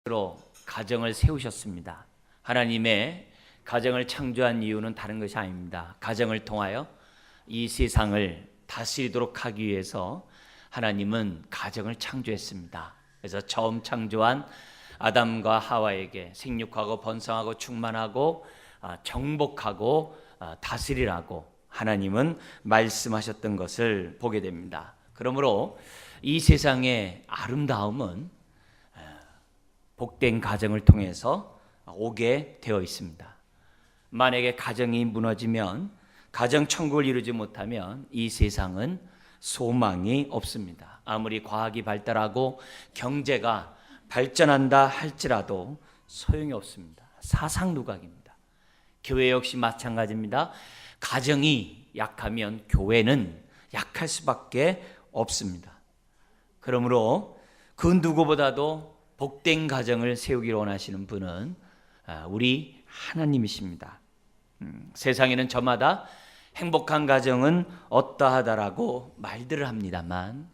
로 가정을 세우셨습니다. 하나님의 가정을 창조한 이유는 다른 것이 아닙니다. 가정을 통하여 이 세상을 다스리도록 하기 위해서 하나님은 가정을 창조했습니다. 그래서 처음 창조한 아담과 하와에게 생육하고 번성하고 충만하고 정복하고 다스리라고 하나님은 말씀하셨던 것을 보게 됩니다. 그러므로 이 세상의 아름다움은 복된 가정을 통해서 오게 되어 있습니다. 만약에 가정이 무너지면, 가정 천국을 이루지 못하면 이 세상은 소망이 없습니다. 아무리 과학이 발달하고 경제가 발전한다 할지라도 소용이 없습니다. 사상누각입니다. 교회 역시 마찬가지입니다. 가정이 약하면 교회는 약할 수밖에 없습니다. 그러므로 그 누구보다도 복된 가정을 세우기를 원하시는 분은 우리 하나님이십니다. 세상에는 저마다 행복한 가정은 어떠하다라고 말들을 합니다만,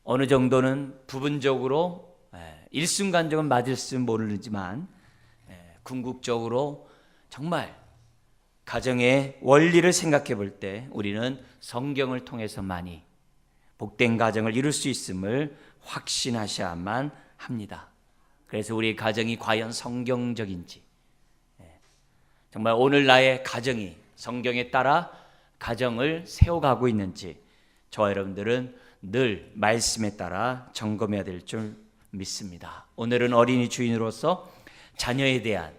어느 정도는 부분적으로 일순간적으로 맞을지 모르지만 궁극적으로 정말 가정의 원리를 생각해 볼 때 우리는 성경을 통해서만이 복된 가정을 이룰 수 있음을 확신하셔야만 합니다. 그래서 우리 가정이 과연 성경적인지, 정말 오늘 나의 가정이 성경에 따라 가정을 세워가고 있는지 저와 여러분들은 늘 말씀에 따라 점검해야 될 줄 믿습니다. 오늘은 어린이 주인으로서 자녀에 대한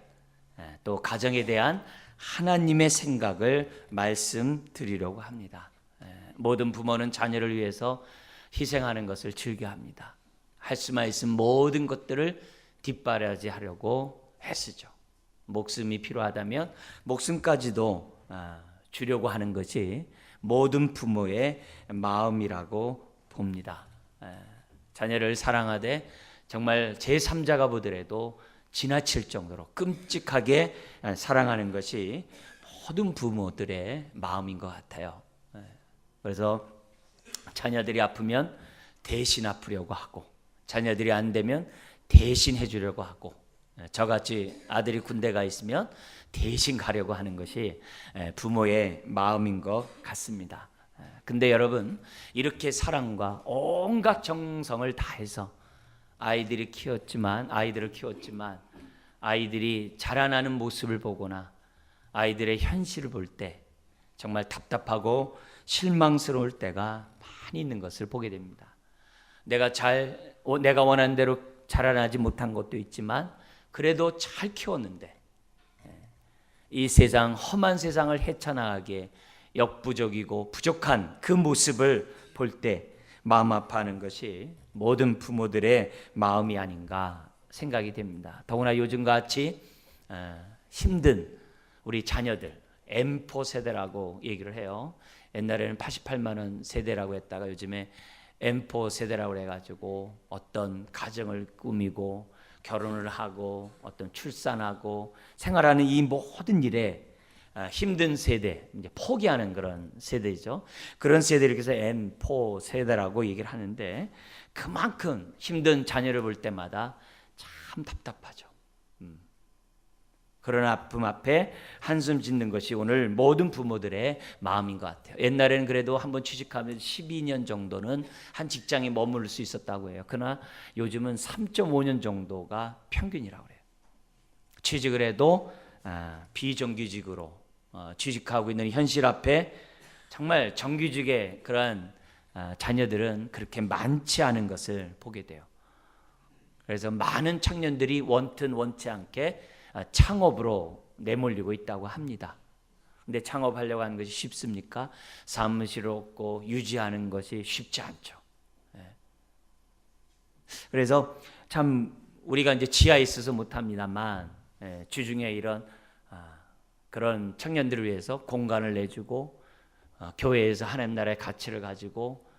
또 가정에 대한 하나님의 생각을 말씀드리려고 합니다. 모든 부모는 자녀를 위해서 희생하는 것을 즐겨합니다. 할 수만 있으면 모든 것들을 뒷바라지하려고 애쓰죠. 목숨이 필요하다면 목숨까지도 주려고 하는 것이 모든 부모의 마음이라고 봅니다. 자녀를 사랑하되 정말 제3자가 보더라도 지나칠 정도로 끔찍하게 사랑하는 것이 모든 부모들의 마음인 것 같아요. 그래서 자녀들이 아프면 대신 아프려고 하고, 자녀들이 안 되면 대신 해주려고 하고, 저같이 아들이 군대가 있으면 대신 가려고 하는 것이 부모의 마음인 것 같습니다. 근데 여러분, 이렇게 사랑과 온갖 정성을 다해서 아이들을 키웠지만 아이들이 자라나는 모습을 보거나 아이들의 현실을 볼 때 정말 답답하고 실망스러울 때가 많이 있는 것을 보게 됩니다. 내가 원하는 대로 자라나지 못한 것도 있지만 그래도 잘 키웠는데 이 세상, 험한 세상을 헤쳐나가게 역부족이고 부족한 그 모습을 볼 때 마음 아파하는 것이 모든 부모들의 마음이 아닌가 생각이 됩니다. 더구나 요즘같이 힘든 우리 자녀들, M4 세대라고 얘기를 해요. 옛날에는 88만 원 세대라고 했다가 요즘에 M4 세대라고 해가지고 어떤 가정을 꾸미고 결혼을 하고 어떤 출산하고 생활하는 이 모든 일에 힘든 세대, 이제 포기하는 그런 세대죠. 그런 세대를 그래서 M4 세대라고 얘기를 하는데, 그만큼 힘든 자녀를 볼 때마다 참 답답하죠. 그런 아픔 앞에 한숨 짓는 것이 오늘 모든 부모들의 마음인 것 같아요. 옛날에는 그래도 한번 취직하면 12년 정도는 한 직장에 머무를 수 있었다고 해요. 그러나 요즘은 3.5년 정도가 평균이라고 해요. 취직을 해도 비정규직으로 취직하고 있는 현실 앞에 정말 정규직의 그러한 자녀들은 그렇게 많지 않은 것을 보게 돼요. 그래서 많은 청년들이 원튼 원치 않게 창업으로 내몰리고 있다고 합니다. 근데 창업하려고 하는 것이 쉽습니까? 사무실 없고 유지하는 것이 쉽지 않죠. 그래서 참 우리가 이제 지하에 있어서 못합니다만 주중에 이런 그런 청년들을 위해서 공간을 내주고 교회에서 하나님 나라의 가치를 가지고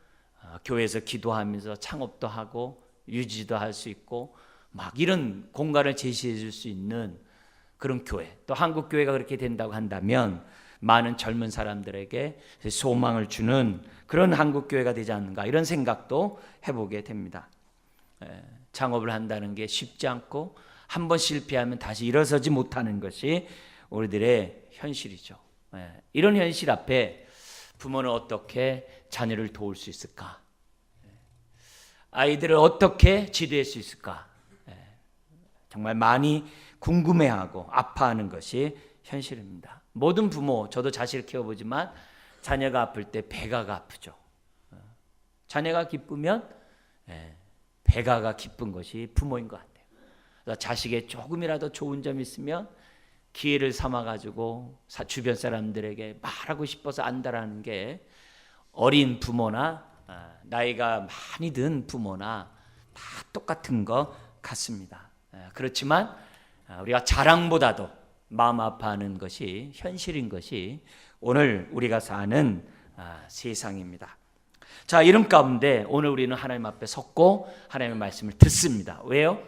교회에서 기도하면서 창업도 하고 유지도 할 수 있고 막 이런 공간을 제시해 줄 수 있는 그런 교회, 또 한국 교회가 그렇게 된다고 한다면 많은 젊은 사람들에게 소망을 주는 그런 한국 교회가 되지 않는가, 이런 생각도 해보게 됩니다. 창업을 한다는 게 쉽지 않고 한 번 실패하면 다시 일어서지 못하는 것이 우리들의 현실이죠. 이런 현실 앞에 부모는 어떻게 자녀를 도울 수 있을까? 아이들을 어떻게 지도할 수 있을까? 정말 많이 궁금해하고 아파하는 것이 현실입니다. 모든 부모, 저도 자식을 키워보지만 자녀가 아플 때 배가가 아프죠. 자녀가 기쁘면 배가가 기쁜 것이 부모인 것 같아요. 그래서 자식에 조금이라도 좋은 점이 있으면 기회를 삼아가지고 주변 사람들에게 말하고 싶어서 안다라는 게 어린 부모나 나이가 많이 든 부모나 다 똑같은 것 같습니다. 그렇지만 우리가 자랑보다도 마음 아파하는 것이 현실인 것이 오늘 우리가 사는 세상입니다. 자, 이런 가운데 오늘 우리는 하나님 앞에 섰고 하나님의 말씀을 듣습니다. 왜요?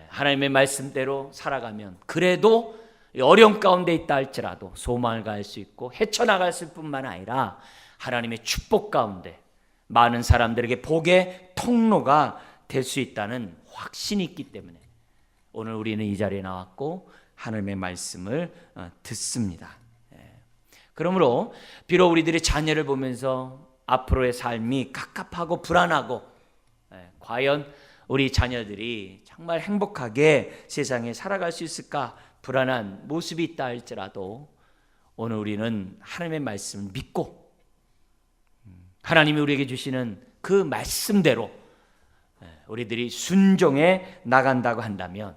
하나님의 말씀대로 살아가면 그래도 어려움 가운데 있다 할지라도 소망을 가할 수 있고 헤쳐나갈 뿐만 아니라 하나님의 축복 가운데 많은 사람들에게 복의 통로가 될 수 있다는 확신이 있기 때문에 오늘 우리는 이 자리에 나왔고 하나님의 말씀을 듣습니다. 그러므로 비록 우리들이 자녀를 보면서 앞으로의 삶이 갑갑하고 불안하고 과연 우리 자녀들이 정말 행복하게 세상에 살아갈 수 있을까 불안한 모습이 있다 할지라도 오늘 우리는 하나님의 말씀을 믿고 하나님이 우리에게 주시는 그 말씀대로 우리들이 순종해 나간다고 한다면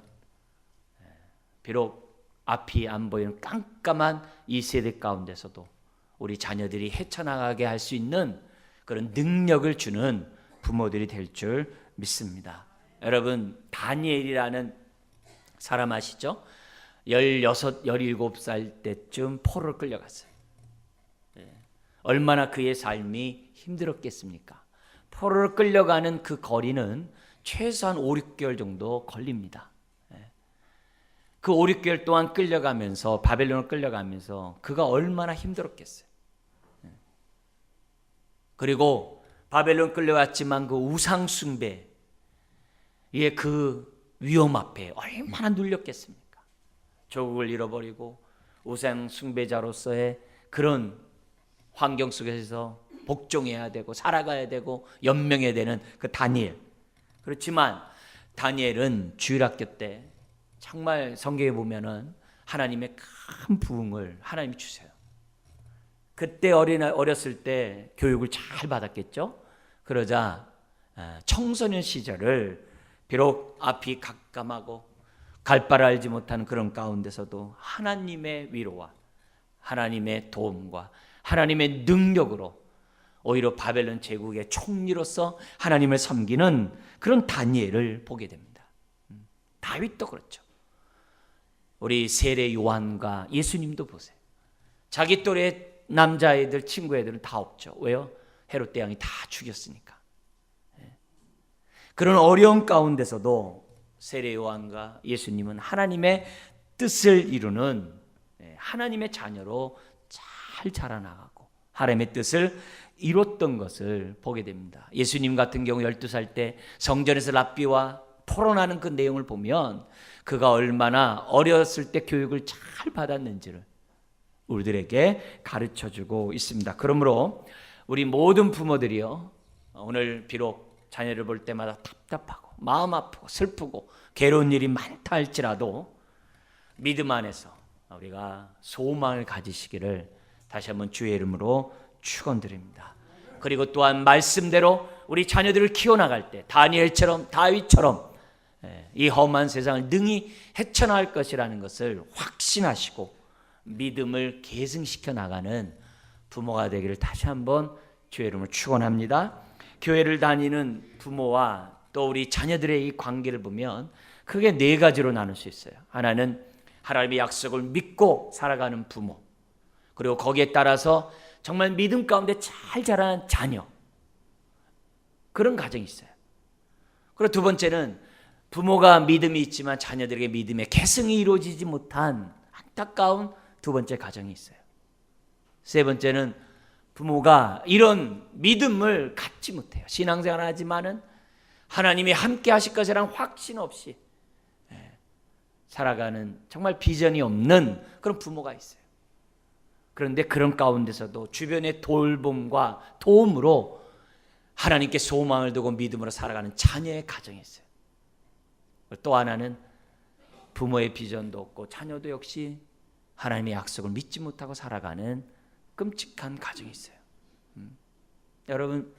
비록 앞이 안 보이는 깜깜한 이 세대 가운데서도 우리 자녀들이 헤쳐나가게 할 수 있는 그런 능력을 주는 부모들이 될 줄 믿습니다. 여러분, 다니엘이라는 사람 아시죠? 16, 17살 때쯤 포로를 끌려갔어요. 얼마나 그의 삶이 힘들었겠습니까? 포로를 끌려가는 그 거리는 최소한 5, 6개월 정도 걸립니다. 그 5, 6개월 동안 끌려가면서 바벨론을 끌려가면서 그가 얼마나 힘들었겠어요. 그리고 바벨론 끌려갔지만 그 우상 숭배의 그 위험 앞에 얼마나 눌렸겠습니까? 조국을 잃어버리고 우상 숭배자로서의 그런 환경 속에서 복종해야 되고 살아가야 되고 연명해야 되는 그 다니엘. 그렇지만 다니엘은 주일학교 때 정말 성경에 보면은 하나님의 큰 부흥을 하나님이 주세요. 그때 어렸을 때 교육을 잘 받았겠죠. 그러자 청소년 시절을 비록 앞이 깜깜하고 갈 바를 알지 못하는 그런 가운데서도 하나님의 위로와 하나님의 도움과 하나님의 능력으로 오히려 바벨론 제국의 총리로서 하나님을 섬기는 그런 다니엘을 보게 됩니다. 다윗도 그렇죠. 우리 세례 요한과 예수님도 보세요. 자기 또래 남자애들, 친구 애들은 다 없죠. 왜요? 헤롯 대왕이 다 죽였으니까. 그런 어려운 가운데서도 세례 요한과 예수님은 하나님의 뜻을 이루는 하나님의 자녀로 잘 자라나가고 하나님의 뜻을 이뤘던 것을 보게 됩니다. 예수님 같은 경우 12살 때 성전에서 랍비와 토론하는 그 내용을 보면 그가 얼마나 어렸을 때 교육을 잘 받았는지를 우리들에게 가르쳐주고 있습니다. 그러므로 우리 모든 부모들이요, 오늘 비록 자녀를 볼 때마다 답답하고 마음 아프고 슬프고 괴로운 일이 많다 할지라도 믿음 안에서 우리가 소망을 가지시기를 다시 한번 주의 이름으로 축원드립니다. 그리고 또한 말씀대로 우리 자녀들을 키워나갈 때 다니엘처럼 다윗처럼 이 험한 세상을 능히 헤쳐나갈 것이라는 것을 확신하시고 믿음을 계승시켜 나가는 부모가 되기를 다시 한번 주의 이름으로 축원합니다. 교회를 다니는 부모와 또 우리 자녀들의 이 관계를 보면 크게 네 가지로 나눌 수 있어요. 하나는 하나님의 약속을 믿고 살아가는 부모, 그리고 거기에 따라서 정말 믿음 가운데 잘 자라는 자녀, 그런 가정이 있어요. 그리고 두 번째는 부모가 믿음이 있지만 자녀들에게 믿음의 계승이 이루어지지 못한 안타까운 두 번째 가정이 있어요. 세 번째는 부모가 이런 믿음을 갖지 못해요. 신앙생활을 하지만은 하나님이 함께 하실 것이라는 확신 없이 살아가는 정말 비전이 없는 그런 부모가 있어요. 그런데 그런 가운데서도 주변의 돌봄과 도움으로 하나님께 소망을 두고 믿음으로 살아가는 자녀의 가정이 있어요. 또 하나는 부모의 비전도 없고 자녀도 역시 하나님의 약속을 믿지 못하고 살아가는 끔찍한 가정이 있어요. 여러분,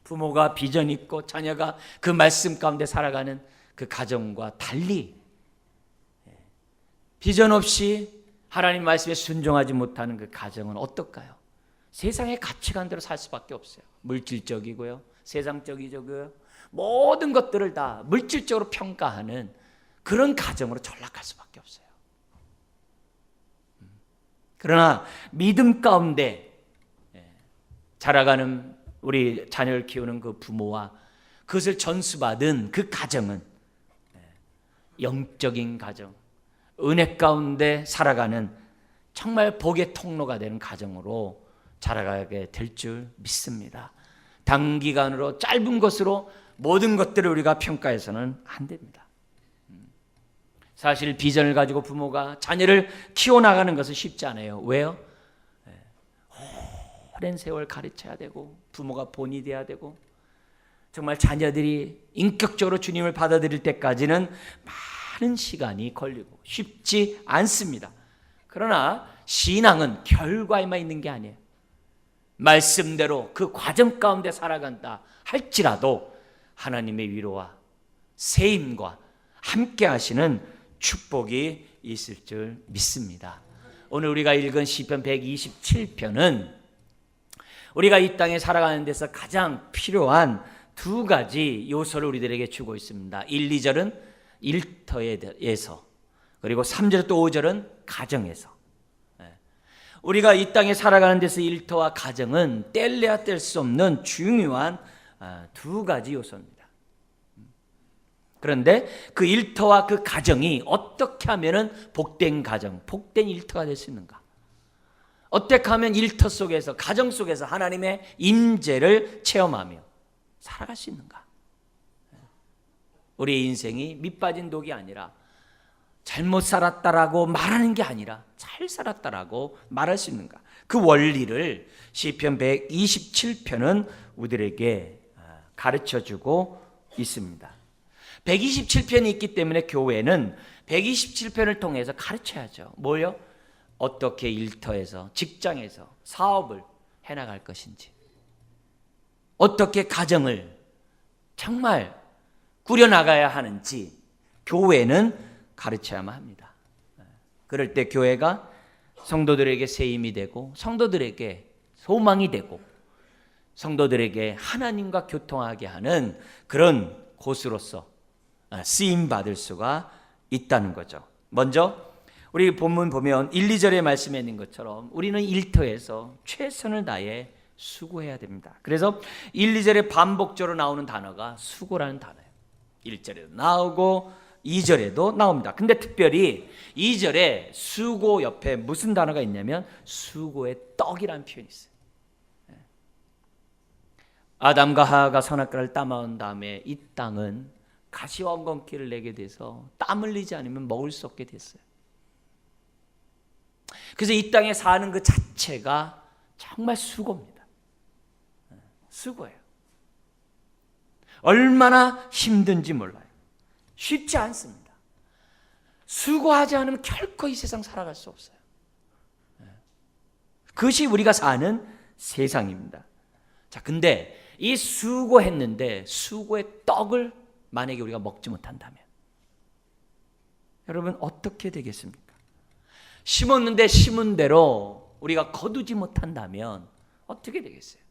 부모가 비전 있고 자녀가 그 말씀 가운데 살아가는 그 가정과 달리 비전 없이 하나님 말씀에 순종하지 못하는 그 가정은 어떨까요? 세상의 가치관대로 살 수밖에 없어요. 물질적이고요, 세상적이고요, 모든 것들을 다 물질적으로 평가하는 그런 가정으로 전락할 수밖에 없어요. 그러나 믿음 가운데 자라가는 우리 자녀를 키우는 그 부모와 그것을 전수받은 그 가정은 영적인 가정, 은혜 가운데 살아가는 정말 복의 통로가 되는 가정으로 자라가게 될 줄 믿습니다. 단기간으로 짧은 것으로 모든 것들을 우리가 평가해서는 안 됩니다. 사실 비전을 가지고 부모가 자녀를 키워나가는 것은 쉽지 않아요. 왜요? 오랜 세월 가르쳐야 되고 부모가 본이 돼야 되고 정말 자녀들이 인격적으로 주님을 받아들일 때까지는 많은 시간이 걸리고 쉽지 않습니다. 그러나 신앙은 결과에만 있는 게 아니에요. 말씀대로 그 과정 가운데 살아간다 할지라도 하나님의 위로와 세임과 함께 하시는 축복이 있을 줄 믿습니다. 오늘 우리가 읽은 시편 127편은 우리가 이 땅에 살아가는 데서 가장 필요한 두 가지 요소를 우리들에게 주고 있습니다. 1, 2절은 일터에서, 그리고 3절 또 5절은 가정에서. 우리가 이 땅에 살아가는 데서 일터와 가정은 뗄래야 뗄 수 없는 중요한 두 가지 요소입니다. 그런데 그 일터와 그 가정이 어떻게 하면 복된 가정, 복된 일터가 될 수 있는가? 어떻게 하면 일터 속에서, 가정 속에서 하나님의 임재를 체험하며 살아갈 수 있는가? 우리의 인생이 밑빠진 독이 아니라 잘못 살았다라고 말하는 게 아니라 잘 살았다라고 말할 수 있는가? 그 원리를 시편 127편은 우리들에게 가르쳐주고 있습니다. 127편이 있기 때문에 교회는 127편을 통해서 가르쳐야죠. 뭐요? 어떻게 일터에서, 직장에서 사업을 해나갈 것인지, 어떻게 가정을 정말 꾸려나가야 하는지 교회는 가르쳐야만 합니다. 그럴 때 교회가 성도들에게 세임이 되고 성도들에게 소망이 되고 성도들에게 하나님과 교통하게 하는 그런 곳으로서 쓰임받을 수가 있다는 거죠. 먼저 우리 본문 보면 1, 2절의 말씀에 있는 것처럼 우리는 일터에서 최선을 다해 수고해야 됩니다. 그래서 1, 2절에 반복적으로 나오는 단어가 수고라는 단어예요. 1절에도 나오고 2절에도 나옵니다. 근데 특별히 2절에 수고 옆에 무슨 단어가 있냐면 수고의 떡이라는 표현이 있어요. 아담과 하와가 선악과를 따먹은 다음에 이 땅은 가시와 엉겅퀴를 내게 돼서 땀 흘리지 않으면 먹을 수 없게 됐어요. 그래서 이 땅에 사는 그 자체가 정말 수고입니다. 수고예요. 얼마나 힘든지 몰라요. 쉽지 않습니다. 수고하지 않으면 결코 이 세상 살아갈 수 없어요. 그것이 우리가 사는 세상입니다. 자, 근데 이 수고했는데 수고의 떡을 만약에 우리가 먹지 못한다면 여러분 어떻게 되겠습니까? 심었는데 심은 대로 우리가 거두지 못한다면 어떻게 되겠어요?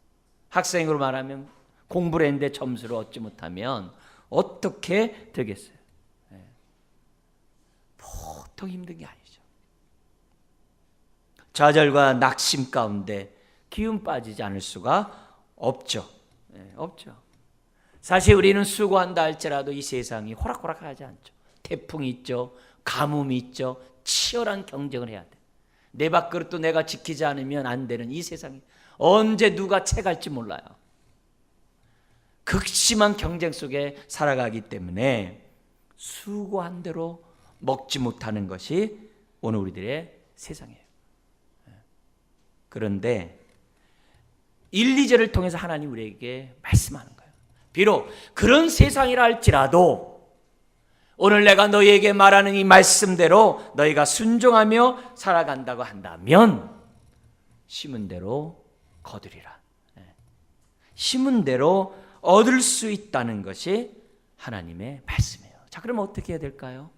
학생으로 말하면 공부를 했는데 점수를 얻지 못하면 어떻게 되겠어요? 보통 힘든 게 아니죠. 좌절과 낙심 가운데 기운 빠지지 않을 수가 없죠. 없죠. 사실 우리는 수고한다 할지라도 이 세상이 호락호락하지 않죠. 태풍이 있죠. 가뭄이 있죠. 치열한 경쟁을 해야 돼. 내 밥그릇도 내가 지키지 않으면 안 되는 이 세상이 언제 누가 채갈지 몰라요. 극심한 경쟁 속에 살아가기 때문에 수고한 대로 먹지 못하는 것이 오늘 우리들의 세상이에요. 그런데 1, 2절을 통해서 하나님 우리에게 말씀하는 거예요. 비록 그런 세상이라 할지라도 오늘 내가 너희에게 말하는 이 말씀대로 너희가 순종하며 살아간다고 한다면 심은 대로 거두리라. 심은 대로 얻을 수 있다는 것이 하나님의 말씀이에요. 자, 그럼 어떻게 해야 될까요?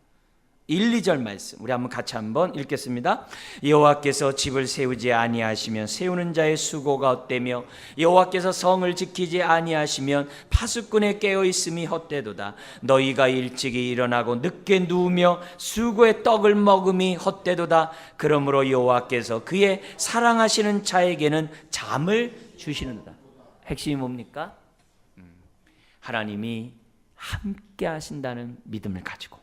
1, 2절 말씀 우리 같이 한번 읽겠습니다. 여호와께서 집을 세우지 아니하시면 세우는 자의 수고가 헛되며 여호와께서 성을 지키지 아니하시면 파수꾼의 깨어 있음이 헛되도다. 너희가 일찍이 일어나고 늦게 누우며 수고의 떡을 먹음이 헛되도다. 그러므로 여호와께서 그의 사랑하시는 자에게는 잠을 주시는다. 핵심이 뭡니까? 하나님이 함께 하신다는 믿음을 가지고,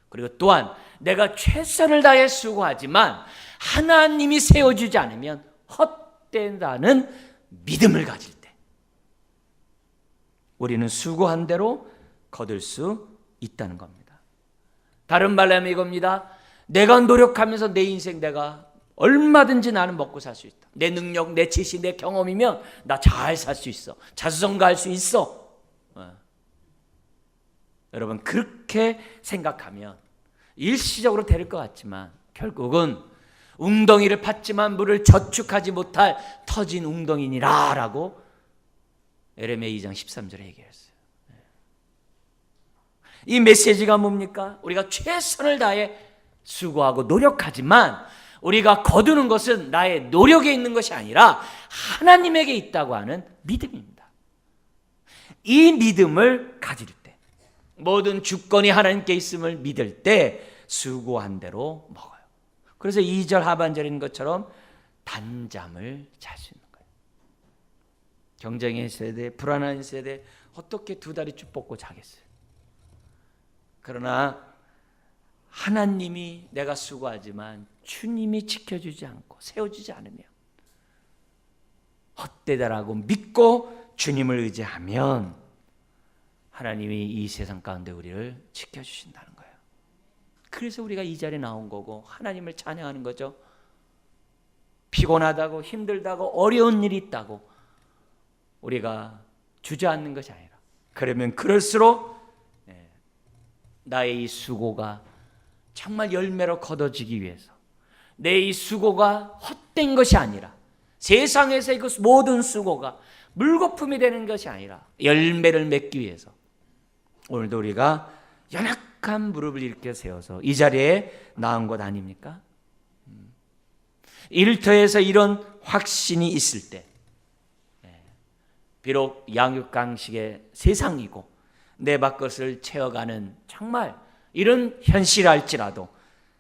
그리고 또한 내가 최선을 다해 수고하지만 하나님이 세워주지 않으면 헛된다는 믿음을 가질 때 우리는 수고한 대로 거둘 수 있다는 겁니다. 다른 말로 하면 이겁니다. 내가 노력하면서 내 인생 내가 얼마든지 나는 먹고 살 수 있다. 내 능력, 내 지식, 내 경험이면 나 잘 살 수 있어. 자수성가할 수 있어. 여러분, 그렇게 생각하면 일시적으로 될 것 같지만 결국은 웅덩이를 팠지만 물을 저축하지 못할 터진 웅덩이니라 라고 에레미야 2장 13절에 얘기했어요. 이 메시지가 뭡니까? 우리가 최선을 다해 수고하고 노력하지만 우리가 거두는 것은 나의 노력에 있는 것이 아니라 하나님에게 있다고 하는 믿음입니다. 이 믿음을 가질 때, 모든 주권이 하나님께 있음을 믿을 때 수고한 대로 먹어요. 그래서 2절 하반절인 것처럼 단잠을 잘 수 있는 거예요. 경쟁의 세대, 불안한 세대 어떻게 두 다리 쭉 뻗고 자겠어요? 그러나 하나님이 내가 수고하지만 주님이 지켜주지 않고 세워주지 않으면 헛되다라고 믿고 주님을 의지하면 하나님이 이 세상 가운데 우리를 지켜주신다는 거예요. 그래서 우리가 이 자리에 나온 거고 하나님을 찬양하는 거죠. 피곤하다고 힘들다고 어려운 일이 있다고 우리가 주저앉는 것이 아니라, 그러면 그럴수록 나의 이 수고가 정말 열매로 거둬지기 위해서, 내 이 수고가 헛된 것이 아니라, 세상에서 그 모든 수고가 물거품이 되는 것이 아니라 열매를 맺기 위해서 오늘도 우리가 연약한 무릎을 일으켜 세워서 이 자리에 나온 것 아닙니까? 일터에서 이런 확신이 있을 때, 비록 양육강식의 세상이고 내 밥것을 채워가는 정말 이런 현실할지라도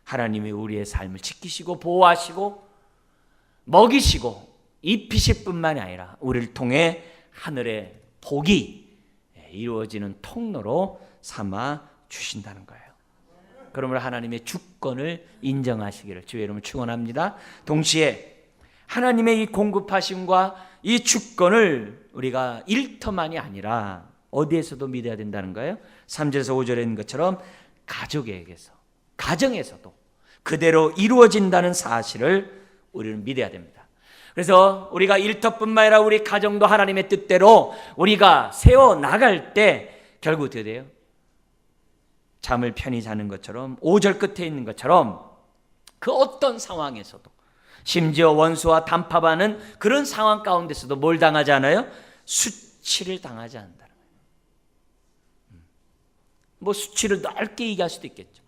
하나님이 우리의 삶을 지키시고 보호하시고 먹이시고 입히실 뿐만이 아니라 우리를 통해 하늘의 복이 이루어지는 통로로 삼아 주신다는 거예요. 그러므로 하나님의 주권을 인정하시기를 주의 이름으로 축원합니다. 동시에 하나님의 이 공급하심과 이 주권을 우리가 일터만이 아니라 어디에서도 믿어야 된다는 거예요. 3절에서 5절에 있는 것처럼 가족에게서, 가정에서도 그대로 이루어진다는 사실을 우리는 믿어야 됩니다. 그래서 우리가 일터뿐만 아니라 우리 가정도 하나님의 뜻대로 우리가 세워나갈 때 결국 어떻게 돼요? 잠을 편히 자는 것처럼 5절 끝에 있는 것처럼 그 어떤 상황에서도, 심지어 원수와 담합하는 그런 상황 가운데서도 뭘 당하지 않아요? 수치를 당하지 않는다는 거예요. 뭐 수치를 넓게 얘기할 수도 있겠죠.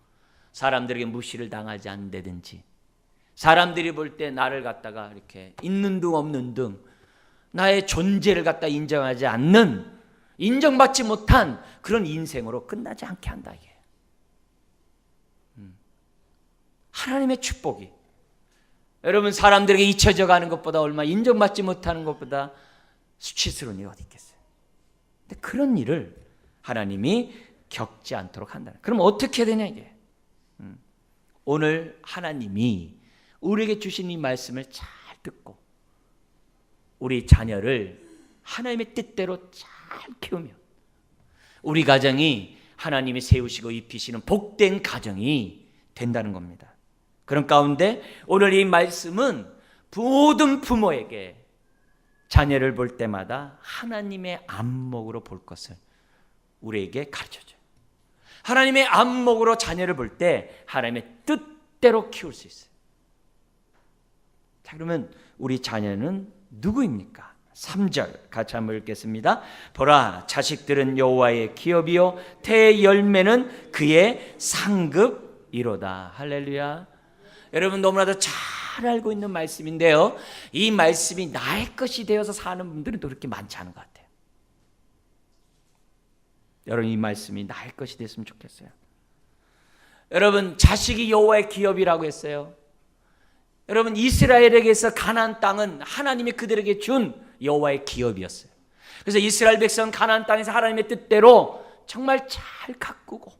사람들에게 무시를 당하지 않는다든지, 사람들이 볼 때 나를 갖다가 이렇게 있는 둥 없는 둥 나의 존재를 갖다 인정하지 않는, 인정받지 못한 그런 인생으로 끝나지 않게 한다 이게. 하나님의 축복이 여러분 사람들에게 잊혀져 가는 것보다, 얼마 인정받지 못하는 것보다 수치스러운 일이 어디 있겠어요. 근데 그런 일을 하나님이 겪지 않도록 한다. 그럼 어떻게 해야 되냐 이게. 오늘 하나님이 우리에게 주신 이 말씀을 잘 듣고 우리 자녀를 하나님의 뜻대로 잘 키우면 우리 가정이 하나님이 세우시고 입히시는 복된 가정이 된다는 겁니다. 그런 가운데 오늘 이 말씀은 모든 부모에게 자녀를 볼 때마다 하나님의 안목으로 볼 것을 우리에게 가르쳐줘요. 하나님의 안목으로 자녀를 볼 때 하나님의 뜻대로 키울 수 있어요. 자, 그러면 우리 자녀는 누구입니까? 3절 같이 한번 읽겠습니다. 보라, 자식들은 여호와의 기업이요 태의 열매는 그의 상급이로다. 할렐루야. 여러분 너무나도 잘 알고 있는 말씀인데요, 이 말씀이 나의 것이 되어서 사는 분들은 또 그렇게 많지 않은 것 같아요. 여러분 이 말씀이 나의 것이 됐으면 좋겠어요. 여러분 자식이 여호와의 기업이라고 했어요. 여러분 이스라엘에게서 가나안 땅은 하나님이 그들에게 준 여호와의 기업이었어요. 그래서 이스라엘 백성은 가나안 땅에서 하나님의 뜻대로 정말 잘 가꾸고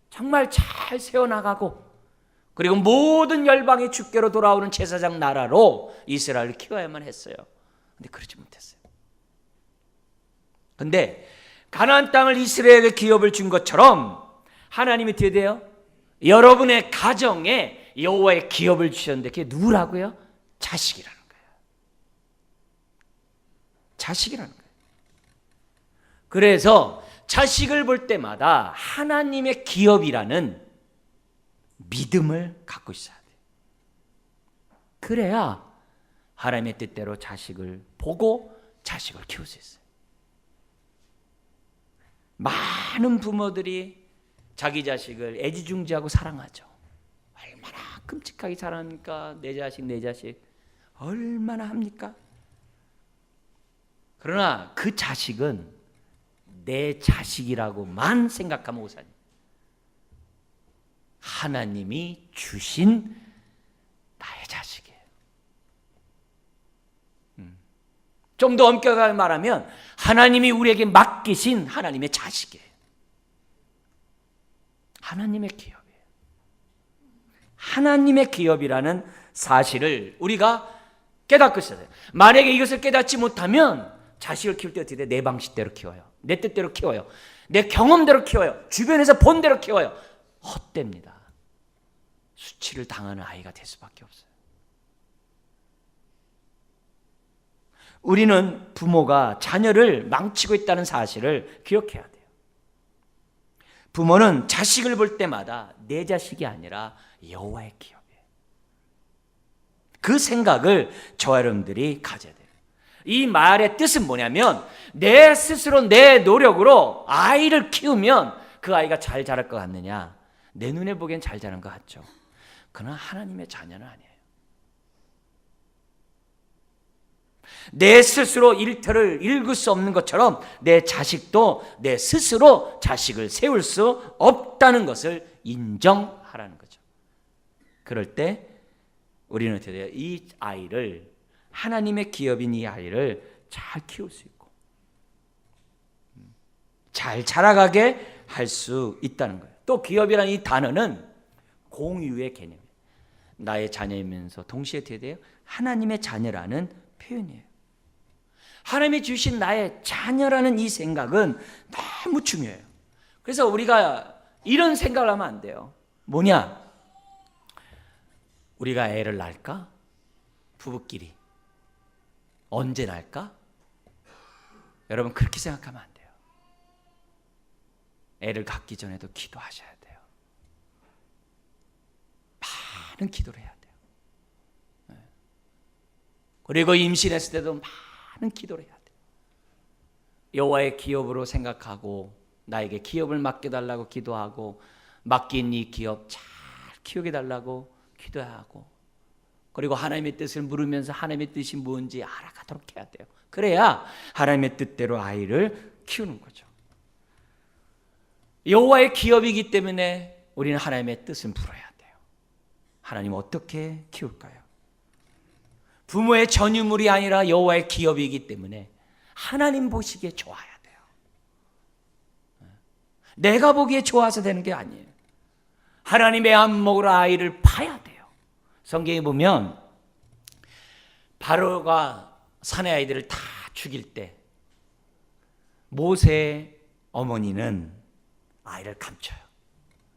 정말 잘 세워나가고 그리고 모든 열방이 주께로 돌아오는 제사장 나라로 이스라엘을 키워야만 했어요. 근데 그러지 못했어요. 근데 가나안 땅을 이스라엘의 기업을 준 것처럼 하나님이 어떻게 돼요? 여러분의 가정에 여호와의 기업을 주셨는데 그게 누구라고요? 자식이라는 거예요. 자식이라는 거예요. 그래서 자식을 볼 때마다 하나님의 기업이라는 믿음을 갖고 있어야 돼요. 그래야 하나님의 뜻대로 자식을 보고 자식을 키울 수 있어요. 많은 부모들이 자기 자식을 애지중지하고 사랑하죠. 얼마나 끔찍하게 사랑합니까? 내 자식 얼마나 합니까? 그러나 그 자식은 내 자식이라고만 생각하면 오산이에요. 하나님이 주신 나의 자식이에요. 좀 더 엄격하게 말하면 하나님이 우리에게 맡기신 하나님의 자식이에요. 하나님의 기업이에요. 하나님의 기업이라는 사실을 우리가 깨닫고 있어야 돼요. 만약에 이것을 깨닫지 못하면 자식을 키울 때 어떻게 돼? 내 방식대로 키워요. 내 뜻대로 키워요. 내 경험대로 키워요. 주변에서 본 대로 키워요. 헛됩니다. 수치를 당하는 아이가 될 수밖에 없어요. 우리는 부모가 자녀를 망치고 있다는 사실을 기억해야 돼요. 부모는 자식을 볼 때마다 내 자식이 아니라 여호와의 기업이에요. 그 생각을 저와 여러분들이 가져야 돼요. 이 말의 뜻은 뭐냐면 내 스스로 내 노력으로 아이를 키우면 그 아이가 잘 자랄 것 같느냐? 내 눈에 보기엔 잘 자란 것 같죠. 그러나 하나님의 자녀는 아니에요. 내 스스로 일터를 읽을 수 없는 것처럼 내 자식도 내 스스로 자식을 세울 수 없다는 것을 인정하라는 거죠. 그럴 때 우리는 어떻게 돼요? 이 아이를 하나님의 기업인 이 아이를 잘 키울 수 있고 잘 자라가게 할 수 있다는 거예요. 또 기업이라는 이 단어는 공유의 개념이에요. 나의 자녀이면서 동시에 어떻게 돼요? 하나님의 자녀라는 표현이에요. 하나님이 주신 나의 자녀라는 이 생각은 너무 중요해요. 그래서 우리가 이런 생각을 하면 안 돼요. 뭐냐? 우리가 애를 낳을까? 부부끼리 언제 낳을까? 여러분 그렇게 생각하면 안 돼요. 애를 갖기 전에도 기도하셔야 돼요. 많은 기도를 해야 돼요. 그리고 임신했을 때도 많은 기도를 해야 돼요. 여호와의 기업으로 생각하고 나에게 기업을 맡겨달라고 기도하고 맡긴 이 기업 잘 키우게 달라고 기도하고 그리고 하나님의 뜻을 물으면서 하나님의 뜻이 뭔지 알아가도록 해야 돼요. 그래야 하나님의 뜻대로 아이를 키우는 거죠. 여호와의 기업이기 때문에 우리는 하나님의 뜻을 물어야 돼요. 하나님 어떻게 키울까요? 부모의 전유물이 아니라 여호와의 기업이기 때문에 하나님 보시기에 좋아야 돼요. 내가 보기에 좋아서 되는 게 아니에요. 하나님의 안목으로 아이를 봐야 돼요. 성경에 보면 바로가 사내 아이들을 다 죽일 때 모세의 어머니는 아이를 감춰요.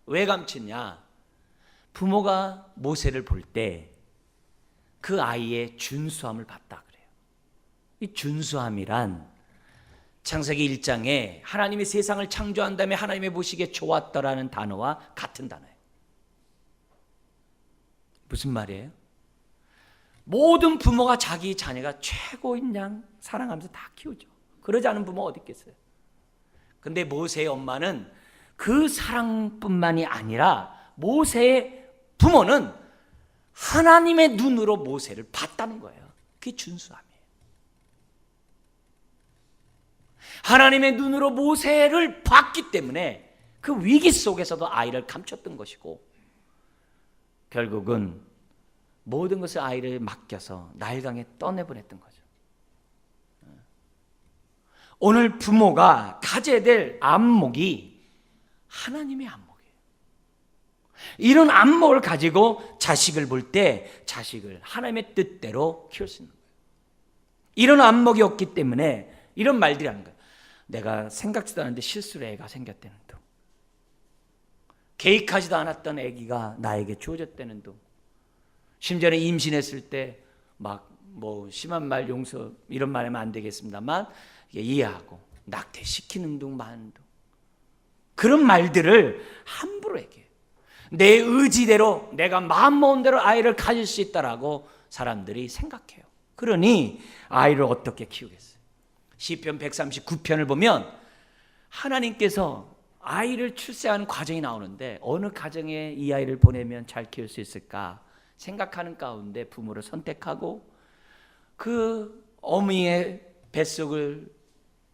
왜 감췄냐? 부모가 모세를 볼 때 그 아이의 준수함을 봤다 그래요. 이 준수함이란 창세기 1장에 하나님이 세상을 창조한 다음에 하나님의 보시기에 좋았더라는 단어와 같은 단어예요. 무슨 말이에요? 모든 부모가 자기 자녀가 최고인 양 사랑하면서 다 키우죠. 그러지 않은 부모가 어디 있겠어요? 근데 모세의 엄마는 그 사랑뿐만이 아니라 모세의 부모는 하나님의 눈으로 모세를 봤다는 거예요. 그게 준수함이에요. 하나님의 눈으로 모세를 봤기 때문에 그 위기 속에서도 아이를 감췄던 것이고, 결국은 모든 것을 아이를 맡겨서 나일강에 떠내보냈던 거죠. 오늘 부모가 가져야 될 안목이 하나님의 안목이에요. 이런 안목을 가지고 자식을 볼 때 자식을 하나님의 뜻대로 키울 수 있는 거예요. 이런 안목이 없기 때문에 이런 말들이 하는 거예요. 내가 생각지도 않았는데 실수로 애가 생겼다는 둥, 계획하지도 않았던 아기가 나에게 주어졌다는 둥, 심지어는 임신했을 때 막 뭐 심한 말 용서 이런 말 하면 안 되겠습니다만 이해하고 낙태시키는 둥 마는 둥, 그런 말들을 함부로 얘기해요. 내 의지대로 내가 마음 먹은 대로 아이를 가질 수 있다라고 사람들이 생각해요. 그러니 아이를 어떻게 키우겠어요? 시편 139편을 보면 하나님께서 아이를 출세하는 과정이 나오는데 어느 가정에 이 아이를 보내면 잘 키울 수 있을까 생각하는 가운데 부모를 선택하고 그 어미의 뱃속을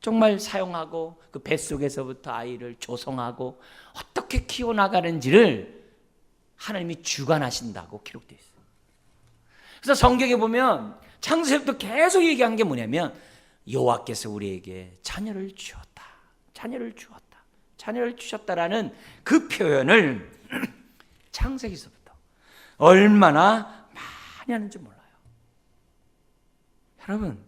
정말 사용하고 그 뱃속에서부터 아이를 조성하고 어떻게 키워나가는지를 하나님이 주관하신다고 기록되어 있어요. 그래서 성경에 보면 창세기부터 계속 얘기한 게 뭐냐면 여호와께서 우리에게 자녀를 주었다, 자녀를 주었다, 자녀를 주셨다라는 그 표현을 창세기서부터 얼마나 많이 하는지 몰라요. 여러분,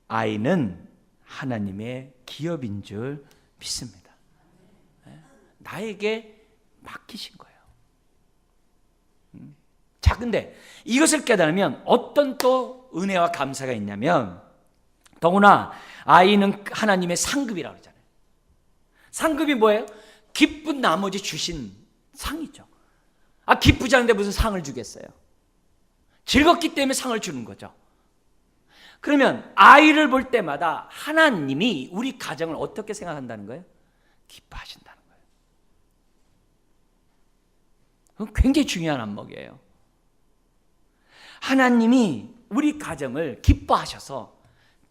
아이는 하나님의 기업인 줄 믿습니다. 나에게 맡기신 거예요. 자, 근데 이것을 깨달으면 어떤 또 은혜와 감사가 있냐면, 더구나 아이는 하나님의 상급이라고 그러잖아요. 상급이 뭐예요? 기쁜 나머지 주신 상이죠. 기쁘지 않은데 무슨 상을 주겠어요? 즐겁기 때문에 상을 주는 거죠. 그러면 아이를 볼 때마다 하나님이 우리 가정을 어떻게 생각한다는 거예요? 기뻐하신다는 거예요. 그건 굉장히 중요한 안목이에요. 하나님이 우리 가정을 기뻐하셔서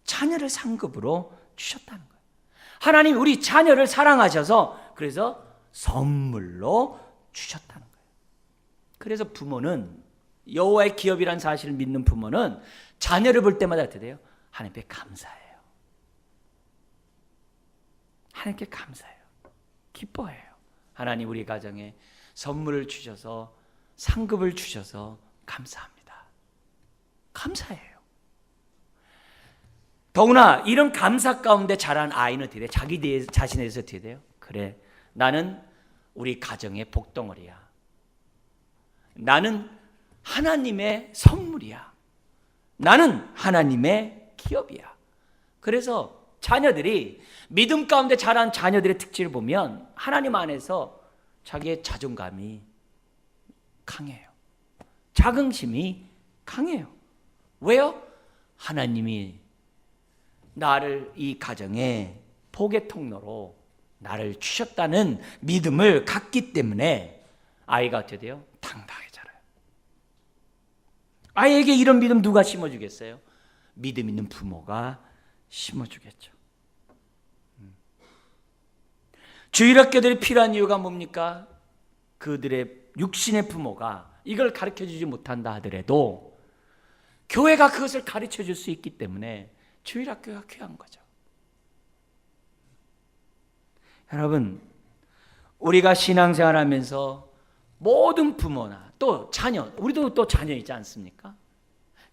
자녀를 상급으로 주셨다는 거예요. 하나님이 우리 자녀를 사랑하셔서 그래서 선물로 주셨다는 거예요. 그래서 부모는, 여호와의 기업이라는 사실을 믿는 부모는 자녀를 볼 때마다 어떻게 돼요? 하나님께 감사해요. 하나님께 감사해요. 기뻐해요. 하나님 우리 가정에 선물을 주셔서 상급을 주셔서 감사합니다. 감사해요. 더구나 이런 감사 가운데 자란 아이는 어떻게 돼요? 자기 자신에 대해서 어떻게 돼요? 그래, 나는 우리 가정의 복덩어리야. 나는 하나님의 선물이야. 나는 하나님의 기업이야. 그래서 자녀들이 믿음 가운데 자란 자녀들의 특질을 보면 하나님 안에서 자기의 자존감이 강해요. 자긍심이 강해요. 왜요? 하나님이 나를 이 가정에 복의 통로로 나를 주셨다는 믿음을 갖기 때문에 아이가 어떻게 돼요? 당당해 자라요. 아이에게 이런 믿음 누가 심어주겠어요? 믿음 있는 부모가 심어주겠죠. 주일학교들이 필요한 이유가 뭡니까? 그들의 육신의 부모가 이걸 가르쳐주지 못한다 하더라도 교회가 그것을 가르쳐줄 수 있기 때문에 주일학교가 귀한 거죠. 여러분, 우리가 신앙생활하면서 모든 부모나 또 자녀, 우리도 또 자녀 있지 않습니까?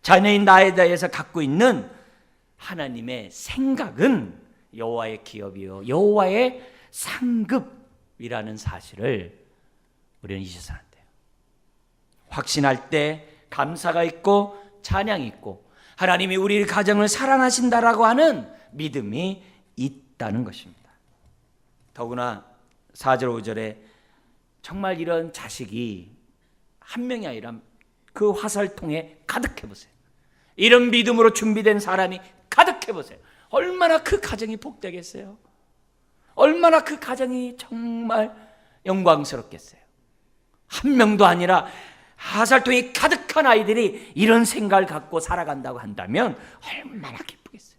자녀인 나에 대해서 갖고 있는 하나님의 생각은 여호와의 기업이요 여호와의 상급이라는 사실을 우리는 잊어서는 안 돼요. 확신할 때 감사가 있고 찬양이 있고 하나님이 우리 가정을 사랑하신다라고 하는 믿음이 있다는 것입니다. 더구나 4절 5절에 정말 이런 자식이 한 명이 아니라 그 화살통에 가득해 보세요. 이런 믿음으로 준비된 사람이 가득해 보세요. 얼마나 그 가정이 복되겠어요? 얼마나 그 가정이 정말 영광스럽겠어요? 한 명도 아니라 화살통이 가득한 아이들이 이런 생각을 갖고 살아간다고 한다면 얼마나 기쁘겠어요?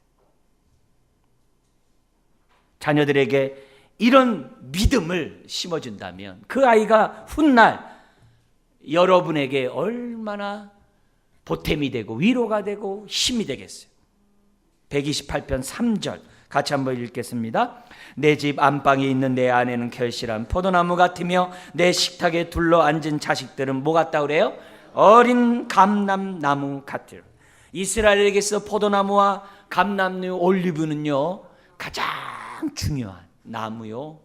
자녀들에게 이런 믿음을 심어준다면 그 아이가 훗날 여러분에게 얼마나 보탬이 되고 위로가 되고 힘이 되겠어요. 128편 3절 같이 한번 읽겠습니다. 내 집 안방에 있는 내 아내는 결실한 포도나무 같으며 내 식탁에 둘러앉은 자식들은 뭐 같다 그래요? 어린 감람나무 같으라. 이스라엘에게서 포도나무와 감람나무 올리브는요 가장 중요한 나무요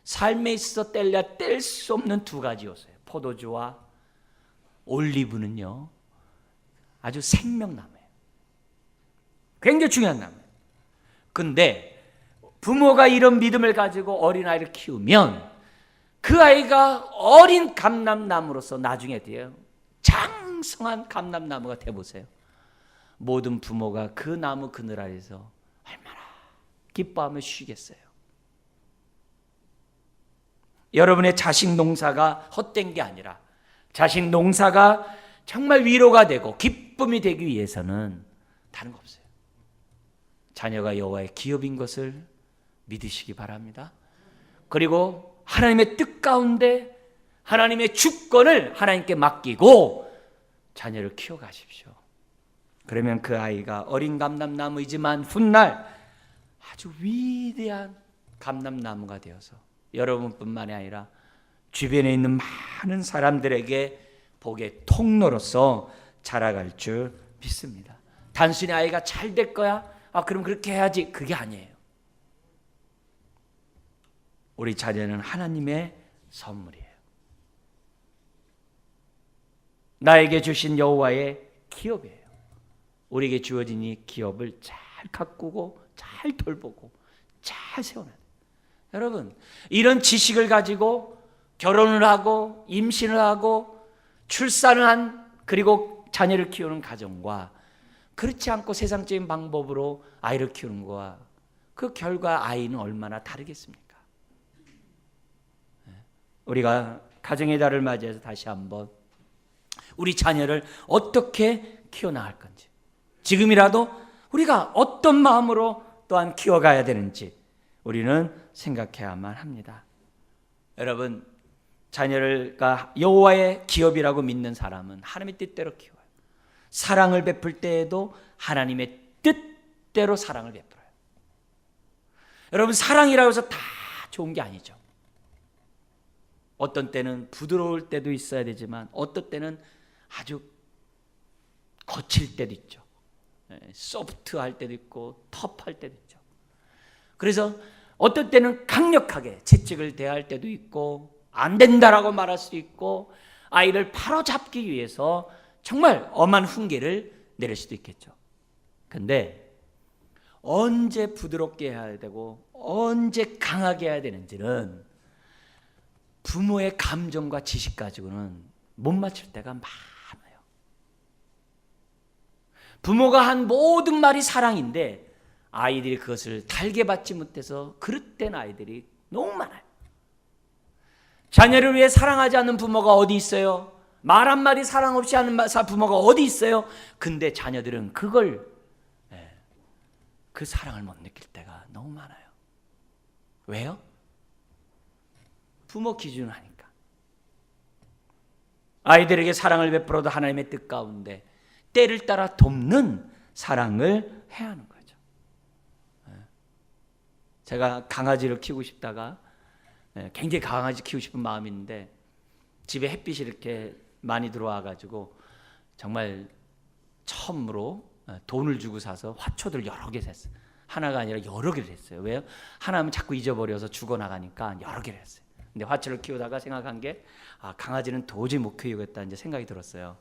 삶에 있어 뗄래야 뗄 수 없는 두 가지 요소예요. 포도주와 올리브는요 아주 생명나무예요. 굉장히 중요한 나무예요. 근데 부모가 이런 믿음을 가지고 어린아이를 키우면 그 아이가 어린 감람나무로서 나중에 돼요 장성한 감람나무가 돼보세요. 모든 부모가 그 나무 그늘 아래서 얼마나 기뻐하며 쉬겠어요. 여러분의 자식 농사가 헛된 게 아니라 자식 농사가 정말 위로가 되고 기쁨이 되기 위해서는 다른 거 없어요. 자녀가 여호와의 기업인 것을 믿으시기 바랍니다. 그리고 하나님의 뜻 가운데 하나님의 주권을 하나님께 맡기고 자녀를 키워가십시오. 그러면 그 아이가 어린 감람나무이지만 훗날 아주 위대한 감람나무가 되어서 여러분뿐만이 아니라 주변에 있는 많은 사람들에게 복의 통로로서 자라갈 줄 믿습니다. 단순히 아이가 잘 될 거야? 그럼 그렇게 해야지. 그게 아니에요. 우리 자녀는 하나님의 선물이에요. 나에게 주신 여호와의 기업이에요. 우리에게 주어진 이 기업을 잘 가꾸고 잘 돌보고 잘 세워놔야 돼요. 여러분, 이런 지식을 가지고 결혼을 하고 임신을 하고 출산을 한 그리고 자녀를 키우는 가정과 그렇지 않고 세상적인 방법으로 아이를 키우는 거와 그 결과 아이는 얼마나 다르겠습니까? 우리가 가정의 달을 맞이해서 다시 한번 우리 자녀를 어떻게 키워나갈 건지, 지금이라도 우리가 어떤 마음으로 또한 키워가야 되는지 우리는 생각해야만 합니다. 여러분, 자녀가 여호와의 기업이라고 믿는 사람은 하나님의 뜻대로 키워요. 사랑을 베풀 때에도 하나님의 뜻대로 사랑을 베풀어요. 여러분, 사랑이라고 해서 다 좋은 게 아니죠. 어떤 때는 부드러울 때도 있어야 되지만 어떤 때는 아주 거칠 때도 있죠. 소프트할 때도 있고 터프할 때도 있죠. 그래서 어떤 때는 강력하게 채찍을 대할 때도 있고 안 된다라고 말할 수도 있고 아이를 바로잡기 위해서 정말 엄한 훈계를 내릴 수도 있겠죠. 근데 언제 부드럽게 해야 되고 언제 강하게 해야 되는지는 부모의 감정과 지식 가지고는 못 맞출 때가 많아요. 부모가 한 모든 말이 사랑인데 아이들이 그것을 달게 받지 못해서 그릇된 아이들이 너무 많아요. 자녀를 위해 사랑하지 않는 부모가 어디 있어요? 말 한마디 사랑 없이 하는 부모가 어디 있어요? 근데 자녀들은 그 사랑을 못 느낄 때가 너무 많아요. 왜요? 부모 기준을 하니까. 아이들에게 사랑을 베풀어도 하나님의 뜻 가운데 때를 따라 돕는 사랑을 해야 하는 거죠. 제가 강아지를 키우고 싶다가 굉장히 강아지 키우고 싶은 마음이 있는데 집에 햇빛이 이렇게 많이 들어와가지고 정말 처음으로 돈을 주고 사서 화초들 여러 개 샀어요. 하나가 아니라 여러 개를 했어요. 왜요? 하나면 자꾸 잊어버려서 죽어나가니까 여러 개를 했어요. 근데 화초를 키우다가 생각한 게 강아지는 도저히 못 키우겠다 이제 생각이 들었어요.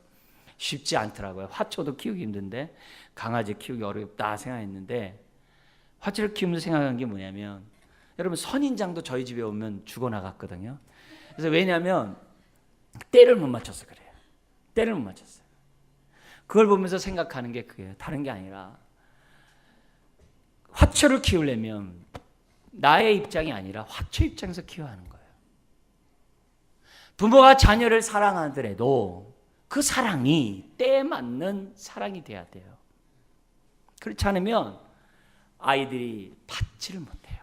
쉽지 않더라고요. 화초도 키우기 힘든데 강아지 키우기 어렵다 생각했는데 화초를 키우면서 생각한 게 뭐냐면 여러분 선인장도 저희 집에 오면 죽어나갔거든요. 그래서 왜냐하면 때를 못 맞춰서 그래요. 때를 못 맞췄어요. 그걸 보면서 생각하는 게 그게 다른 게 아니라 화초를 키우려면 나의 입장이 아니라 화초 입장에서 키워야 하는 거예요. 부모가 자녀를 사랑하더라도 그 사랑이 때에 맞는 사랑이 돼야 돼요. 그렇지 않으면 아이들이 받지를 못해요.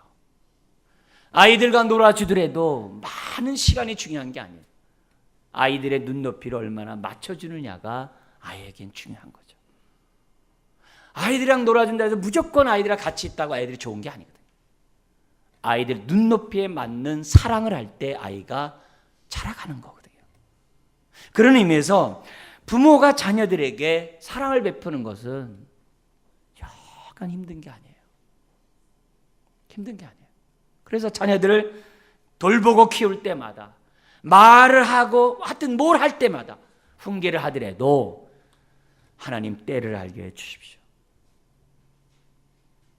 아이들과 놀아주더라도 많은 시간이 중요한 게 아니에요. 아이들의 눈높이를 얼마나 맞춰주느냐가 아이에겐 중요한 거죠. 아이들이랑 놀아준다 해서 무조건 아이들이랑 같이 있다고 아이들이 좋은 게 아니거든요. 아이들 눈높이에 맞는 사랑을 할 때 아이가 자라가는 거거든요. 그런 의미에서 부모가 자녀들에게 사랑을 베푸는 것은 약간 힘든 게 아니에요. 힘든 게 아니에요. 그래서 자녀들을 돌보고 키울 때마다 말을 하고 하여튼 뭘 할 때마다 훈계를 하더라도 하나님 때를 알게 해주십시오.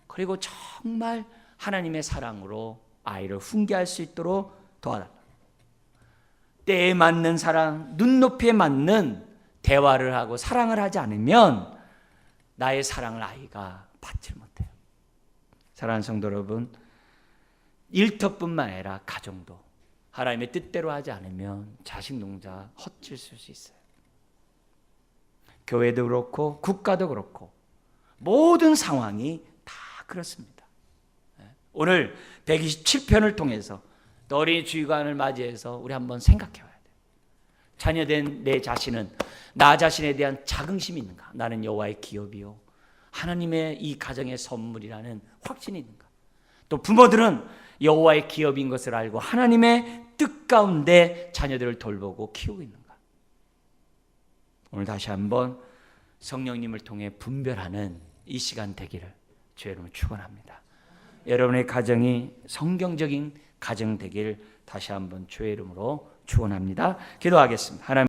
그리고 정말 하나님의 사랑으로 아이를 훈계할 수 있도록 도와달라. 때에 맞는 사랑, 눈높이에 맞는 대화를 하고 사랑을 하지 않으면 나의 사랑을 아이가 받지 못해요. 사랑하는 성도 여러분, 일터뿐만 아니라 가정도 하나님의 뜻대로 하지 않으면 자식 농사 헛질 수 있어요. 교회도 그렇고 국가도 그렇고 모든 상황이 다 그렇습니다. 오늘 127편을 통해서 어린이 주일관을 맞이해서 우리 한번 생각해 봐야 돼요. 자녀된 내 자신은 나 자신에 대한 자긍심이 있는가? 나는 여호와의 기업이요 하나님의 이 가정의 선물이라는 확신이 있는가? 또 부모들은 여호와의 기업인 것을 알고 하나님의 뜻 가운데 자녀들을 돌보고 키우고 있는가? 오늘 다시 한번 성령님을 통해 분별하는 이 시간 되기를 주의 이름으로 축원합니다. 여러분의 가정이 성경적인 가정 되길 다시 한번 주의 이름으로 축원합니다. 기도하겠습니다. 하나님